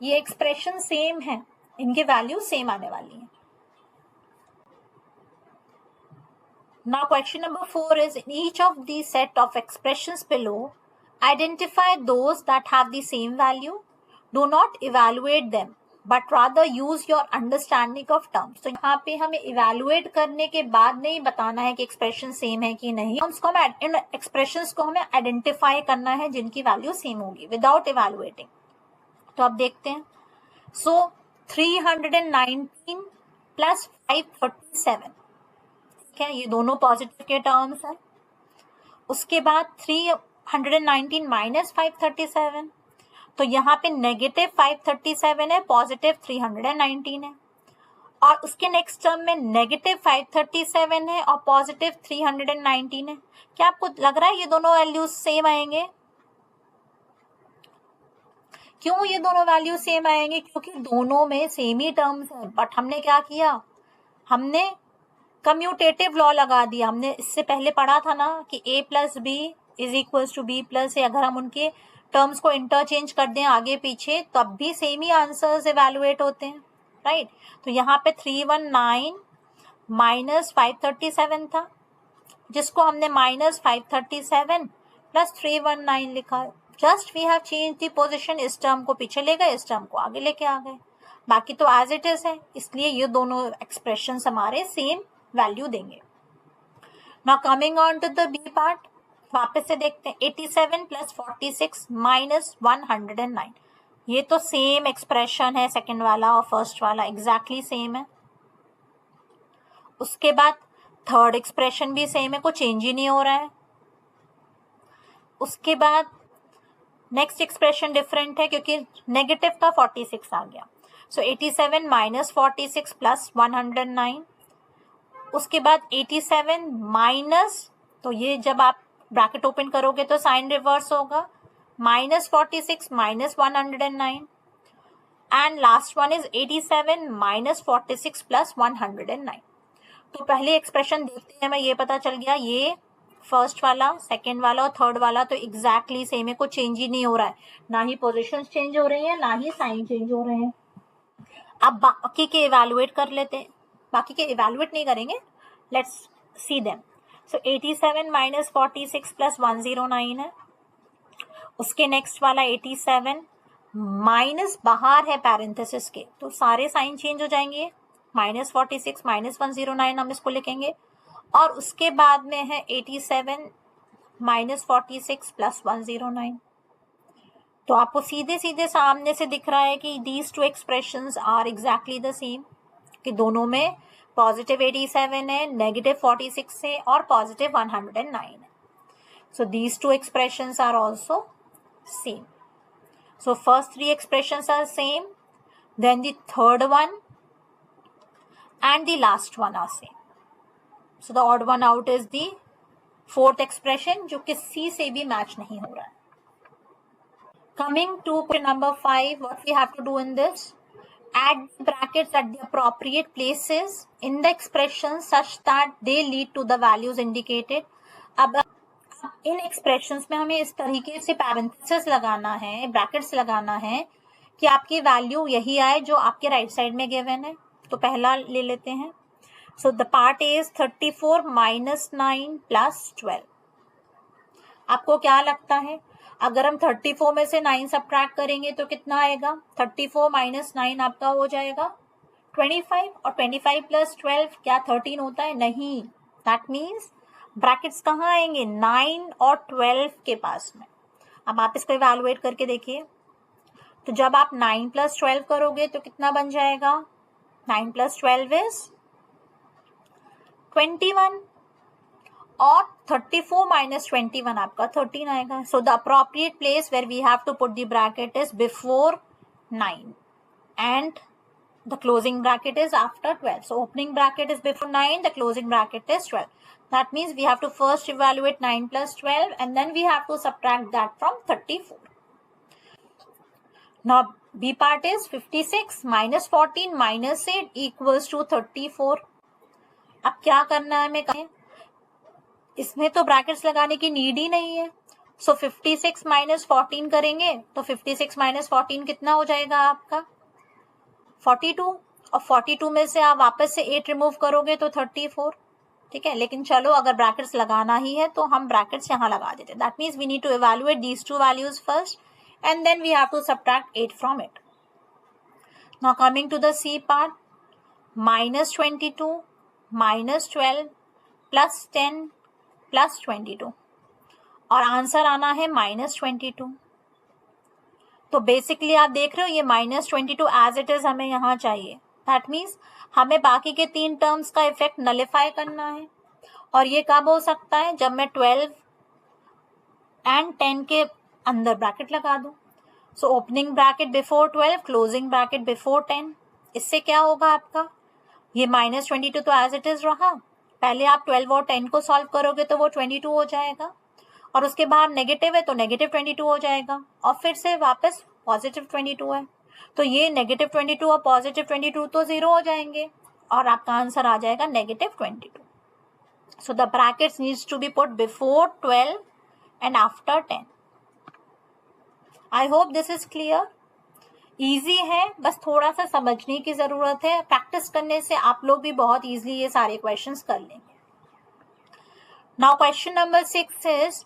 ये एक्सप्रेशन सेम है, इनके वैल्यू सेम आने वाली हैं. Now question number 4 is, in each of the set of expressions below, identify those that have the same value. Do not evaluate them, but rather use your understanding of terms. तो यहाँ पे हमें evaluate करने के बाद नहीं बताना है कि expression same है कि नहीं. उसको हमें इन expressions को हमें identify करना है जिनकी value same होगी without evaluating. तो अब देखते हैं. So 319 plus 537, क्या ये दोनों पॉजिटिव के टर्म्स हैं. उसके बाद 319 माइनस 537, तो यहाँ पे नेगेटिव 537 है, पॉजिटिव 319 है. और उसके नेक्स्ट टर्म में नेगेटिव 537 है और पॉजिटिव 319 है. क्या आपको लग रहा है ये दोनों वैल्यूज सेम आएंगे? क्यों ये दोनों वैल्यू सेम आएंगे? क्योंकि दोनों में सेम ही टर्म्स है. बट हमने क्या किया, हमने कम्यूटेटिव लॉ लगा दिया. हमने इससे पहले पढ़ा था ना कि a plus B is equals to B plus A. अगर हम उनके टर्म्स को इंटरचेंज कर दें आगे पीछे तब भी सेम ही आंसर्स इवैल्यूएट होते हैं, राइट. तो यहाँ पे 319 माइनस 537 था, जिसको हमने माइनस 537 प्लस 319 लिखा. Just we have change the position. इस टर्म को पीछे ले गए, इस टर्म को आगे लेके आ गए, बाकी तो एज इट इज है. इसलिए ये दोनों एक्सप्रेशंस हमारे सेम वैल्यू देंगे. Now coming on to the B part, वापस से देखते हैं. 87 प्लस 46 माइनस 109, ये तो सेम एक्सप्रेशन है, सेकंड वाला और फर्स्ट वाला एग्जैक्टली सेम है. उसके बाद थर्ड एक्सप्रेशन भी सेम है, कुछ चेंज ही नहीं हो रहा है. उसके बाद नेक्स्ट एक्सप्रेशन डिफरेंट है क्योंकि नेगेटिव का 46 आ गया. सो 87 माइनस 46 प्लस 109. उसके बाद 87 माइनस, तो ये जब आप ब्रैकेट ओपन करोगे तो साइन रिवर्स होगा, minus 46 minus 109. And last one is 87 minus 46 plus 109. तो पहले एक्सप्रेशन देखते हैं, हमें ये पता चल गया ये फर्स्ट वाला, सेकेंड वाला और थर्ड वाला तो एग्जैक्टली सेम है, कुछ चेंज ही नहीं हो रहा है. ना ही पोजिशन चेंज हो रही है, ना ही साइन चेंज हो रहे हैं. अब बाकी के इवैल्यूएट कर लेते हैं. बाकी के इवैल्यूएट नहीं करेंगे, let's see them. So 87 minus 46 plus 109 है. उसके नेक्स्ट वाला 87 माइनस बाहर है पैरेंथेसिस के, तो सारे साइन चेंज हो जाएंगे. माइनस 46 माइनस 109 हम इसको लिखेंगे. और उसके बाद में है 87 माइनस 46 प्लस 109. तो आपको सीधे सीधे सामने से दिख रहा है कि these two expressions are exactly the same, कि दोनों में पॉजिटिव 87 है, नेगेटिव 46 है और पॉजिटिव 109 है. So these two expressions are also same. So first three expressions are same, then the third one and the last one are same. So the odd one out is the fourth expression जो किसी से भी match नहीं हो रहा है. Coming to question number 5, what we have to do in this? Add brackets at the appropriate places in the expression such that they lead to the values indicated. अब इन expressions में हमें इस तरीके से parenthesis लगाना है, brackets लगाना है कि आपकी वैल्यू यही आए जो आपके राइट साइड में गिवन है. तो पहला ले लेते हैं. So the part is 34 minus 9 plus 12. आपको क्या लगता है, अगर हम 34 में से 9 सब्ट्रैक्ट करेंगे तो कितना आएगा? 34 माइनस 9 आपका हो जाएगा 25, और 25 प्लस 12 क्या 13 होता है? नहीं. दैट मीन्स ब्रैकेट्स कहाँ आएंगे? 9 और 12 के पास में. अब आप इसको इवैल्यूएट करके देखिए. तो जब आप 9 प्लस 12 करोगे तो कितना बन जाएगा? 9 plus 12 is 21 और 34 minus 21 आपका 13 आएगा. So the appropriate place where we have to put the bracket is before 9 and the closing bracket is after 12. So opening bracket is before 9, the closing bracket is 12. That means we have to first evaluate 9 plus 12 and then we have to subtract that from 34. Now B part is 56 minus 14 minus 8 equals to 34. अब क्या करना है हमें कहें? इसमें तो brackets लगाने की नीड ही नहीं है. सो 56 माइनस 14 करेंगे तो 56 माइनस 14 कितना हो जाएगा आपका? 42. और 42 में से आप वापस से 8 रिमूव करोगे तो 34. ठीक है, लेकिन चलो अगर ब्रैकेट्स लगाना ही है तो हम ब्रैकेट्स यहाँ लगा देते. That means we need to evaluate these two values first and then we have to subtract 8 from it. Now coming to the C part, minus 22 minus 12 plus 10 plus 22 और आंसर आना है minus 22. तो basically आप देख रहे हो ये minus 22 as it is हमें यहाँ चाहिए. दैट मीन्स हमें बाकी के 3 टर्म्स का इफेक्ट नलिफाई करना है. और ये कब हो सकता है? जब मैं 12 एंड 10 के अंदर ब्रैकेट लगा दूं. So opening bracket before 12, closing bracket before 10. इससे क्या होगा आपका? ये माइनस 22 तो एज इट इज रहा. पहले आप 12 और 10 को सॉल्व करोगे तो वो 22 हो जाएगा और उसके बाद नेगेटिव है तो नेगेटिव 22 हो जाएगा और फिर से वापस पॉजिटिव 22 है तो ये नेगेटिव 22 और पॉजिटिव 22 तो 0 हो जाएंगे और आपका आंसर आ जाएगा negative 22. So the brackets needs to be put before 12 and after 10. I hope this is clear. Easy है, बस थोड़ा सा समझने की जरूरत है. प्रैक्टिस करने से आप लोग भी बहुत इजीली ये सारे क्वेश्चंस कर लेंगे. Now question number 6 is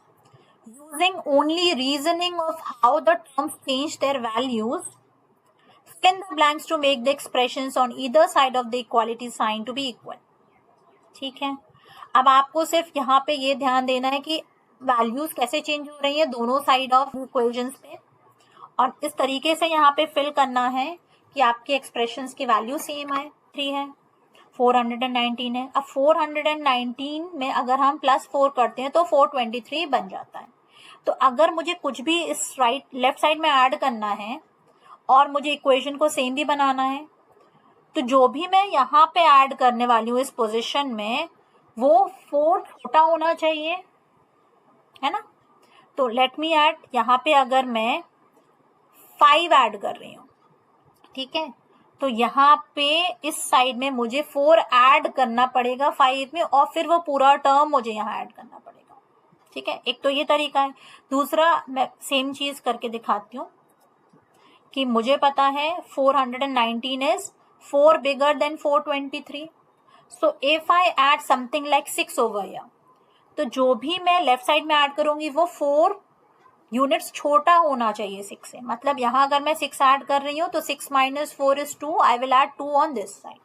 using only reasoning of how the terms change their values, fill in the blanks to make the expressions on either side of the equality sign to be equal. ठीक है, अब आपको सिर्फ यहाँ पे ये ध्यान देना है कि वैल्यूज कैसे चेंज हो रही है दोनों साइड ऑफ इक्वेशंस पे और इस तरीके से यहाँ पे फिल करना है कि आपके एक्सप्रेशंस की वैल्यू सेम है. 3 है, 419 है. अब 419 में अगर हम +4 करते हैं तो 423 बन जाता है. तो अगर मुझे कुछ भी इस लेफ्ट साइड में ऐड करना है और मुझे इक्वेशन को सेम भी बनाना है तो जो भी मैं यहाँ पे ऐड करने वाली हूँ इस पोजीशन में वो 4 छोटा होना चाहिए, है ना. तो लेट मी ऐड, यहाँ पे अगर मैं 5 ऐड कर रही हूँ, ठीक है, तो यहाँ पे इस साइड में मुझे 4 ऐड करना पड़ेगा 5 में और फिर वो पूरा टर्म मुझे यहाँ ऐड करना पड़ेगा. ठीक है, एक तो ये तरीका है. दूसरा मैं सेम चीज करके दिखाती हूँ कि मुझे पता है 419 is 4 bigger than 423. So if I add something like 6 over here, तो जो भी मैं लेफ्ट साइड में ऐड करूंगी वो 4 यूनिट्स छोटा होना चाहिए 6 से. मतलब यहाँ अगर मैं 6 ऐड कर रही हूँ तो 6 minus 4 is 2. I will add 2 on this side.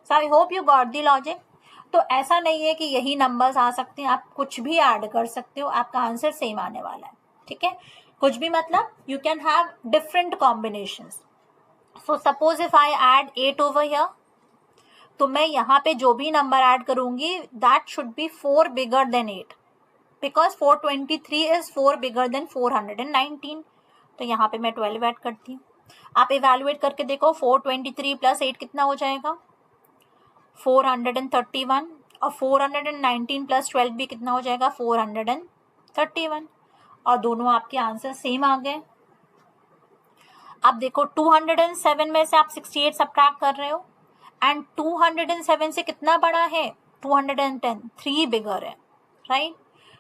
So I hope you got the logic. तो ऐसा नहीं है कि यही नंबर्स आ सकते हैं, आप कुछ भी ऐड कर सकते हो, आपका आंसर सेम आने वाला है. ठीक है, कुछ भी मतलब you can have different combinations. So suppose if I add 8 over here, तो मैं यहाँ पे जो भी नंबर ऐड करूंगी that should be 4 bigger than 8 because 423 is 4 bigger than 419. तो यहाँ पे मैं 12 ऐड करती हूँ. आप इवेलुएट करके देखो 423 प्लस 8 कितना हो जाएगा 431 और 419 प्लस 12 भी कितना हो जाएगा 431 और दोनों आपके आंसर सेम आ गए. अब देखो 207 में से आप 68 सब्ट्रैक्ट कर रहे हो एंड 207 से कितना बड़ा है 210 3 बिगर है राइट.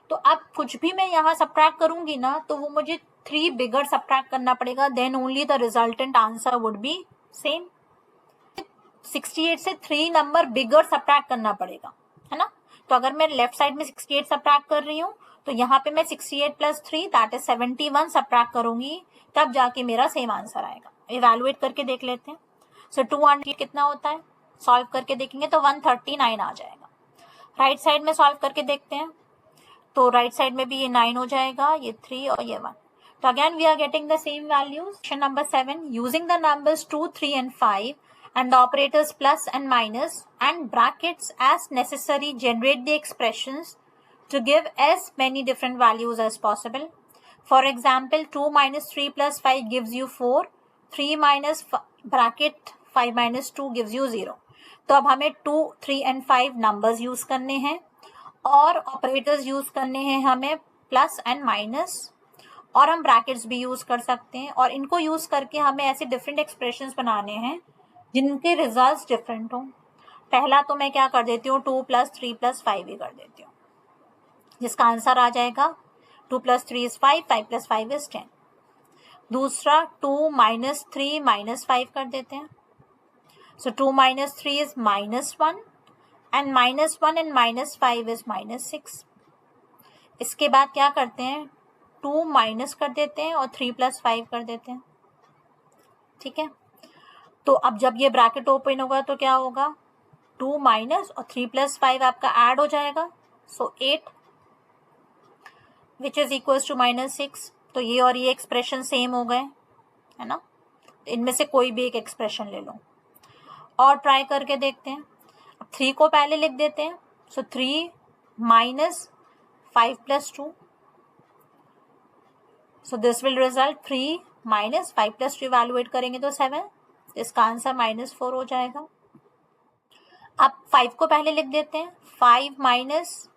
तो अब कुछ भी मैं यहाँ सब्ट्रैक्ट करूंगी ना तो वो मुझे 3 बिगर सब्ट्रैक्ट करना पड़ेगा then only the resultant answer would be same. 68 से 3 नंबर बिगर सब्ट्रैक्ट करना पड़ेगा है ना. तो अगर मैं लेफ्ट साइड में 68 सब्ट्रैक्ट कर रही हूँ तो यहाँ पे मैं 68 प्लस 3 दैट इज 71 सब्ट्रैक्ट करूंगी तब जाके मेरा सेम आंसर आएगा. इवेलुएट करके देख लेते हैं. सो 200 कितना होता है सॉल्व करके देखेंगे तो 139 आ जाएगा. राइट साइड में सॉल्व करके देखते हैं तो राइट साइड में भी ये 9 हो जाएगा ये 3 और ये 1. तो again we are getting the same values. Question number 7 using the numbers 2 3 and 5 and the operators plus and minus and brackets as necessary generate the expressions to give as many different values as possible. For example 2 minus 3 plus 5 gives you 4, 3 minus bracket 5 minus 2 gives you 0. तो अब हमें 2 3 and 5 numbers use करने हैं और operators use करने हैं हमें plus and minus और हम ब्रैकेट्स भी यूज कर सकते हैं और इनको यूज करके हमें ऐसे डिफरेंट एक्सप्रेशंस बनाने हैं जिनके रिजल्ट्स डिफरेंट हों. पहला तो मैं क्या कर देती हूँ 2 प्लस 3 प्लस 5 ही कर देती हूँ जिसका आंसर आ जाएगा 2 प्लस 3 इज 5 5 प्लस 5 इज 10. दूसरा 2 माइनस 3 माइनस 5 कर देते हैं. सो 2 minus 3 is minus 1 and minus 1 and minus 5 is minus 6. इसके बाद क्या करते हैं 2 माइनस कर देते हैं और 3 प्लस 5 कर देते हैं. ठीक है. तो अब जब ये ब्रैकेट ओपन होगा तो क्या होगा 2 माइनस और 3 प्लस 5 आपका ऐड हो जाएगा. So 8 which is equals to minus 6. तो ये और ये एक्सप्रेशन सेम हो गए है ना. इनमें से कोई भी एक एक्सप्रेशन ले लो और ट्राई करके देखते हैं. अब 3 को पहले लिख देते हैं. सो 3 minus 5 plus 2. So this will result 3 minus 5 plus 2 evaluate करेंगे तो 7. इसका आंसर -4 हो जाएगा. अब 5 को पहले लिख देते हैं. 5 माइनस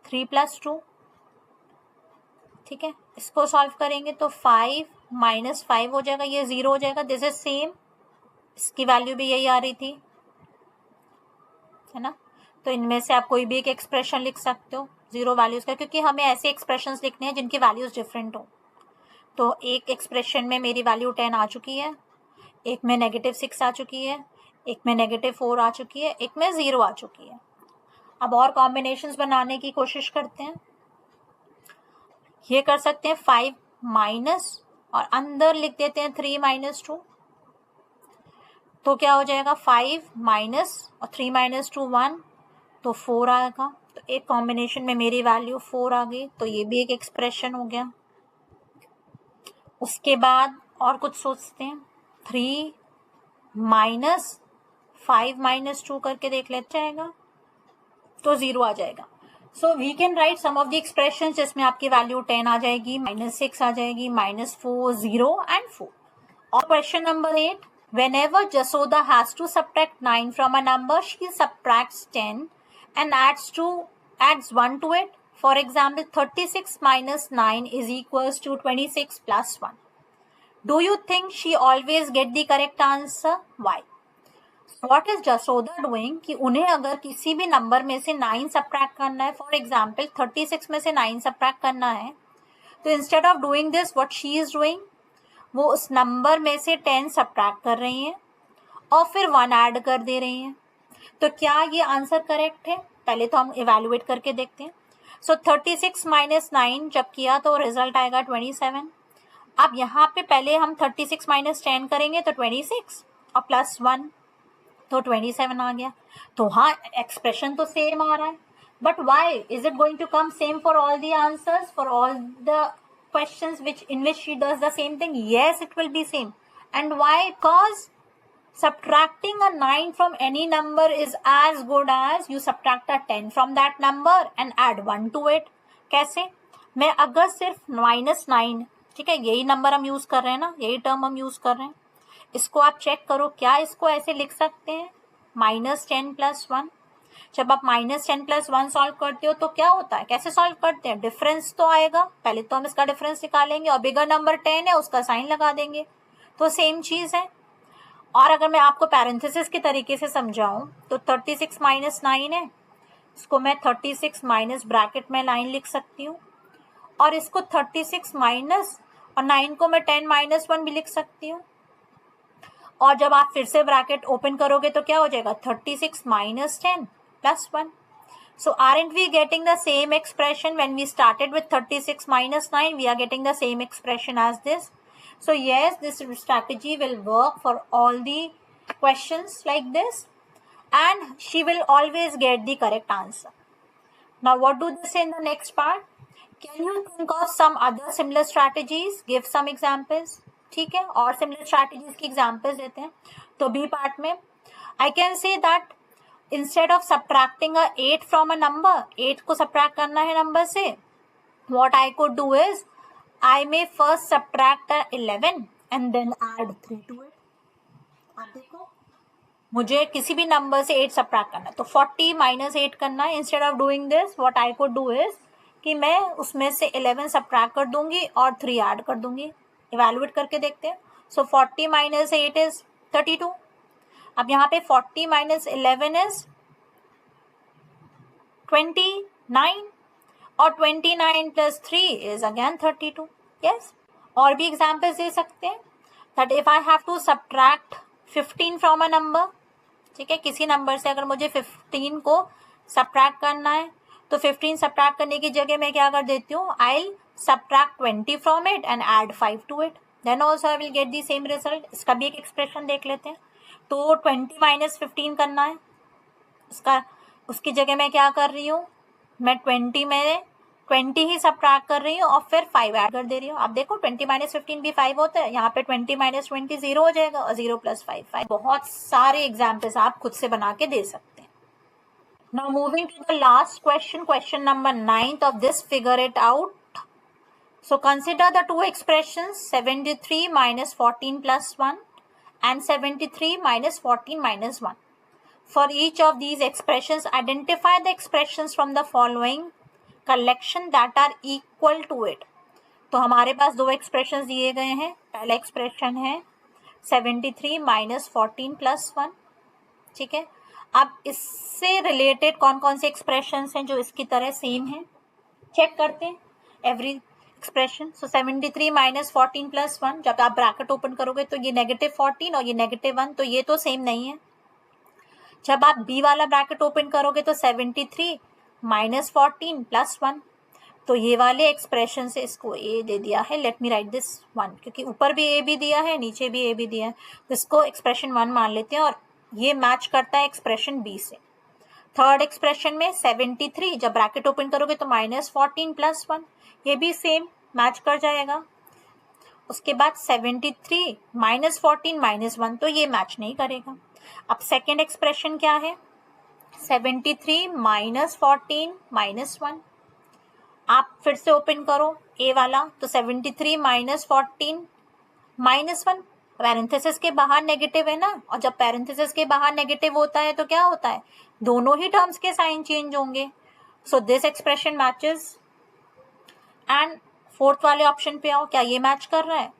3 प्लस 2. ठीक है. इसको सॉल्व करेंगे तो 5 माइनस 5 हो जाएगा ये 0 हो जाएगा. This is same. इसकी वैल्यू भी यही आ रही थी है ना. तो इनमें से आप कोई भी एक एक्सप्रेशन लिख सकते हो 0 वैल्यूज का क्योंकि हमें ऐसे एक्सप्रेशंस लिखने हैं जिनकी वैल्यूज डिफरेंट हो. तो एक एक्सप्रेशन में मेरी वैल्यू 10 आ चुकी है, एक में -6 आ चुकी है, एक में -4 आ चुकी है, एक में 0 आ चुकी है. अब और कॉम्बिनेशंस बनाने की कोशिश करते हैं. ये कर सकते हैं 5 माइनस और अंदर लिख देते हैं 3 माइनस 2. तो क्या हो जाएगा 5 माइनस और 3 माइनस 2 1 तो 4 आएगा. तो एक कॉम्बिनेशन में मेरी वैल्यू 4 आ गई. तो ये भी एक एक्सप्रेशन हो गया. उसके बाद और कुछ सोचते हैं. 3 माइनस 5 माइनस 2 करके देख लेते जाएगा तो 0 आ जाएगा. So we can write sum of the expression जिसमें आपकी वैल्यू 10 आ जाएगी, -6 आ जाएगी, -4 0 एंड 4. और question number 8 whenever Jasoda has to subtract 9 from a number she subtracts 10 and adds 1 to it. For example 36 minus 9 is equals to 26 plus 1. Do you think she always get the correct answer? Why? What is Jasoda doing कि उन्हें अगर किसी भी number में से 9 subtract करना है, for example 36 में से 9 सब्ट्रैक्ट करना है, तो instead of doing this what she is doing वो उस नंबर में से 10 सब्ट्रैक्ट कर रही हैं और फिर 1 ऐड कर दे रही हैं. तो क्या ये आंसर करेक्ट है? पहले तो हम इवेलुएट करके देखते हैं. सो 36 माइनस 9 जब किया तो रिजल्ट आएगा 27. अब यहाँ पे पहले हम 36 माइनस 10 करेंगे तो 26 और प्लस 1 तो 27 आ गया. तो हाँ एक्सप्रेशन तो सेम आ रहा है, but why is it going to come same for all the answers for all the questions in which she does the same thing? Yes, it will be same. And why? Because subtracting a 9 from any number is as good as you subtract a 10 from that number and add 1 to it. कैसे? मैं अगर सिर्फ -9, ठीक है, यही number हम use कर रहे हैं ना, यही टर्म हम यूज कर रहे हैं, इसको आप चेक करो, क्या इसको ऐसे लिख सकते हैं -10 + 1? जब आप -10 + 1 सॉल्व करते हो तो क्या होता है, कैसे सॉल्व करते हैं? डिफरेंस तो आएगा, पहले तो हम इसका डिफरेंस निकालेंगे और बिगर नंबर 10 है उसका साइन लगा देंगे, तो सेम चीज है. और अगर मैं आपको पैरेंथेसिस के तरीके से समझाऊं तो 36 - 9 है, इसको मैं 36 माइनस ब्रैकेट में 9 लिख सकती हूँ, और इसको 36 माइनस और 9 को मैं 10 - 1 भी लिख सकती हूँ. और जब आप फिर से ब्रैकेट ओपन करोगे तो क्या हो जाएगा, 36 - 10 + 1. So aren't we getting the same expression when we started with 36 - 9? We are getting the same expression as this. So yes, this strategy will work for all the questions like this, and she will always get the correct answer. Now what do they say in the next part? Can you think of some other similar strategies? Give some examples. ठीक है, और similar strategies की examples देते हैं. तो B part में I can say that instead of subtracting a 8 from a number, 8 को subtract करना है number से, what I could do is I may first subtract a 11 and then add 3 to it. आप देखो, मुझे किसी भी नंबर से 8 subtract करना है तो 40 - 8 करना है. Instead of doing this, what I could do is कि मैं उसमें से 11 subtract कर दूंगी और 3 add कर दूंगी. इवेल्युएट करके देखते हैं. So 40 - 8 is 32. अब यहाँ पे 40 - 11 is 29 और 29 + 3 is again 32. Yes. और भी एग्जाम्पल्स दे सकते हैं. That if I have to subtract 15 from a number, ठीक है, किसी नंबर से अगर मुझे 15 को subtract करना है तो 15 subtract करने की जगह मैं क्या कर देती हूँ, I'll subtract 20 from it and add 5 to it. Then also I will get the same result. इसका भी एक एक्सप्रेशन देख लेते हैं. तो 20 - 15 करना है, उसकी जगह मैं क्या कर रही हूँ, मैं 20 में 20 ही subtract कर रही हूँ और फिर 5 ऐड कर दे रही हूँ. आप देखो 20 - 15 भी 5 होता है, यहाँ पे 20 - 20 0 हो जाएगा और 0 + 5 5. बहुत सारे एग्जाम्पल्स आप खुद से बना के दे सकते हैं. Now moving to the last question, question number 9 of this, figure it out. So consider the two expressions 73 - 14 + 1 and 73 - 14 - 1. For each of these expressions, identify the expressions from the following collection that are equal to it. तो हमारे पास दो expressions दिए गए हैं. पहला expression है 73 - 14 + 1. ठीक है, अब इससे रिलेटेड कौन कौन से expressions हैं जो इसकी तरह सेम हैं, चेक करते हैं एवरी एक्सप्रेशन. सो 73 - 14 + 1, जब आप ब्रैकेट ओपन करोगे तो ये -14 और ये -1, तो ये तो सेम नहीं है. जब आप बी वाला ब्रैकेट ओपन करोगे तो 73 - 14 + 1, तो ये वाले एक्सप्रेशन से इसको ए दे दिया है. लेट मी राइट दिस 1, क्योंकि ऊपर भी ए भी दिया है, नीचे भी ए भी दिया है, तो इसको एक्सप्रेशन 1 मान लेते हैं और ये मैच करता है एक्सप्रेशन बी से. थर्ड एक्सप्रेशन में 73, जब ब्रैकेट ओपन करोगे तो -14 + 1, ये भी सेम मैच कर जाएगा. उसके बाद 73 - 14 - 1, तो ये मैच नहीं करेगा. अब सेकेंड एक्सप्रेशन क्या है, 73 - 14 - 1. आप फिर से ओपन करो ए वाला, तो 73 - 14 - 1, पैरेंथेसिस के बाहर नेगेटिव है ना, और जब पैरेंथेसिस के बाहर नेगेटिव होता है तो क्या होता है, दोनों ही टर्म्स के साइन चेंज होंगे. So this expression matches. And fourth वाले ऑप्शन पे आओ, क्या ये मैच कर रहा है.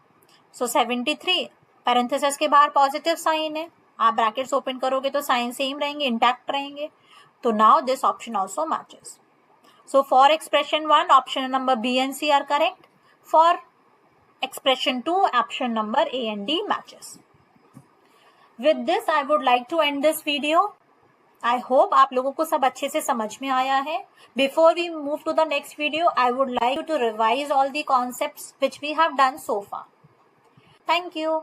सो 73, पैरेंथेसिस के बाहर पॉजिटिव साइन है, आप ब्रैकेट्स ओपन करोगे तो साइन सेम रहेंगे, इंटैक्ट रहेंगे, तो now this option also matches. So for expression 1, option number B and C are correct. For expression 2, option number A and D matches. With this, I would like to end this video. I hope आप लोगों को सब अच्छे से समझ में आया है. Before we move to the next video, I would like to revise all the concepts which we have done so far. Thank you.